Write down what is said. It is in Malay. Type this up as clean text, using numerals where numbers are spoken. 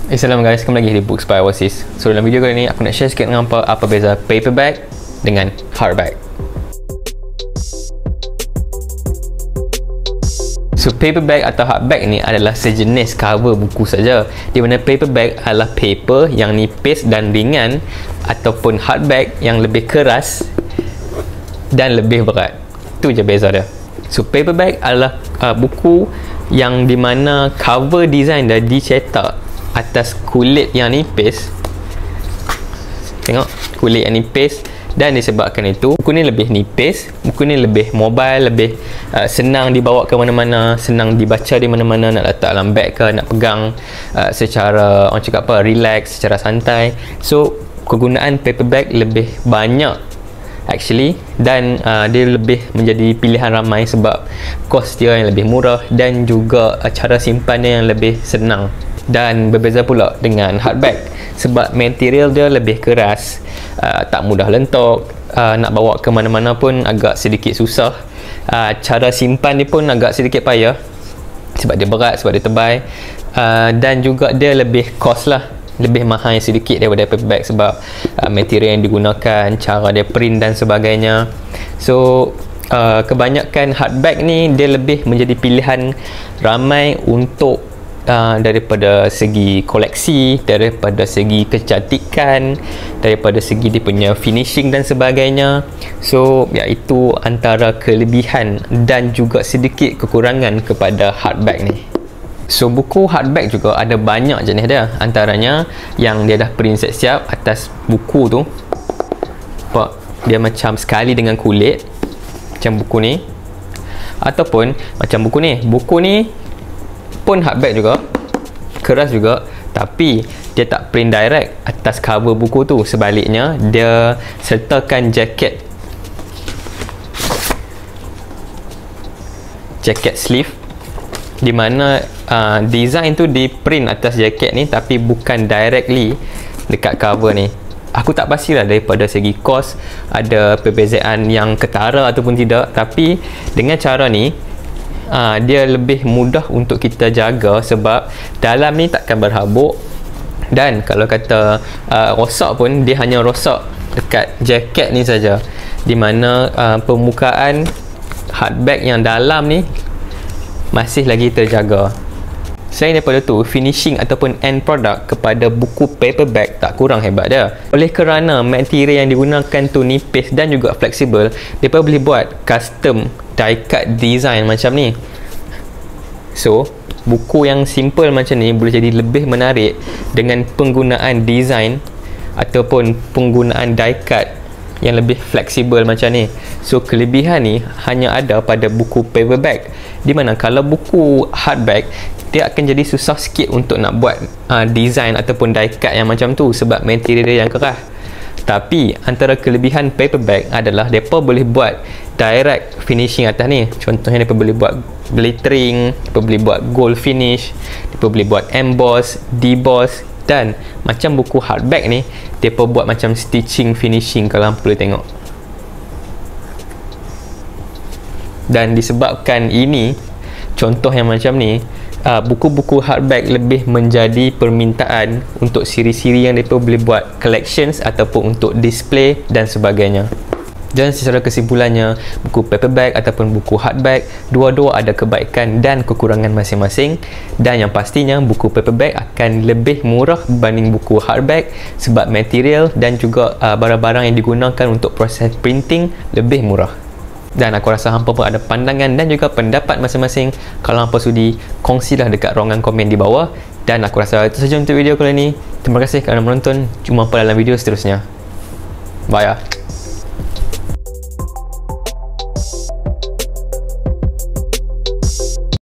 Assalamualaikum guys, kembali lagi di Books by Oasis. So dalam video kali ni aku nak share sikit dengan apa beza paperback dengan hardback. So paperback atau hardback ni adalah sejenis cover buku saja, di mana paperback adalah paper yang nipis dan ringan, ataupun hardback yang lebih keras dan lebih berat. Itu je beza dia. So paperback adalah buku yang dimana cover design dah dicetak atas kulit yang nipis. Tengok, kulit yang nipis. Dan disebabkan itu, buku ni lebih nipis, buku ni lebih mobile, lebih senang dibawa ke mana-mana, senang dibaca di mana-mana, nak letak dalam beg ke, nak pegang secara, orang cakap apa, relax, secara santai. So kegunaan paperback lebih banyak actually, dan dia lebih menjadi pilihan ramai sebab kos dia yang lebih murah dan juga cara simpannya yang lebih senang. Dan berbeza pula dengan hardback sebab material dia lebih keras, tak mudah lentok, nak bawa ke mana-mana pun agak sedikit susah, cara simpan dia pun agak sedikit payah sebab dia berat, sebab dia tebal, dan juga dia lebih cost lah, lebih mahal sedikit daripada paperback sebab material yang digunakan, cara dia print dan sebagainya. So kebanyakan hardback ni dia lebih menjadi pilihan ramai untuk daripada segi koleksi, daripada segi kecantikan, daripada segi dia punya finishing dan sebagainya. So iaitu antara kelebihan dan juga sedikit kekurangan kepada hardback ni. So buku hardback juga ada banyak jenis dia. Antaranya yang dia dah print siap-siap atas buku tu. Nampak? Dia macam sekali dengan kulit, macam buku ni. Ataupun macam buku ni. Buku ni pun hardback juga, keras juga, tapi dia tak print direct atas cover buku tu. Sebaliknya dia sertakan jaket sleeve, di mana design tu di print atas jaket ni tapi bukan directly dekat cover ni. Aku tak pastilah daripada segi kos ada perbezaan yang ketara ataupun tidak, tapi dengan cara ni dia lebih mudah untuk kita jaga sebab dalam ni takkan berhabuk, dan kalau kata rosak pun dia hanya rosak dekat jaket ni saja, di mana permukaan hardback yang dalam ni masih lagi terjaga. Selain daripada tu, finishing ataupun end product kepada buku paperback tak kurang hebat dia. Oleh kerana material yang digunakan tu nipis dan juga fleksibel, mereka boleh buat custom die cut design macam ni. So buku yang simple macam ni boleh jadi lebih menarik dengan penggunaan design ataupun penggunaan die cut yang lebih fleksibel macam ni. So kelebihan ni hanya ada pada buku paperback, di mana kalau buku hardback dia akan jadi susah sikit untuk nak buat design ataupun die cut yang macam tu sebab material dia yang keras. Tapi antara kelebihan paperback adalah mereka boleh buat direct finishing atas ni. Contohnya mereka boleh buat glittering, mereka boleh buat gold finish, mereka boleh buat emboss, deboss, dan macam buku hardback ni mereka buat macam stitching finishing kalau hampa boleh tengok. Dan disebabkan ini, contoh yang macam ni, buku-buku hardback lebih menjadi permintaan untuk siri-siri yang mereka boleh buat collections ataupun untuk display dan sebagainya. Dan secara kesimpulannya, buku paperback ataupun buku hardback, dua-dua ada kebaikan dan kekurangan masing-masing. Dan yang pastinya buku paperback akan lebih murah berbanding buku hardback sebab material dan juga barang-barang yang digunakan untuk proses printing lebih murah. Dan aku rasa hampa pun ada pandangan dan juga pendapat masing-masing. Kalau hampa sudi, kongsilah dekat ruangan komen di bawah. Dan aku rasa itu saja untuk video kali ini. Terima kasih kerana menonton. Jumpa dalam video seterusnya. Bye.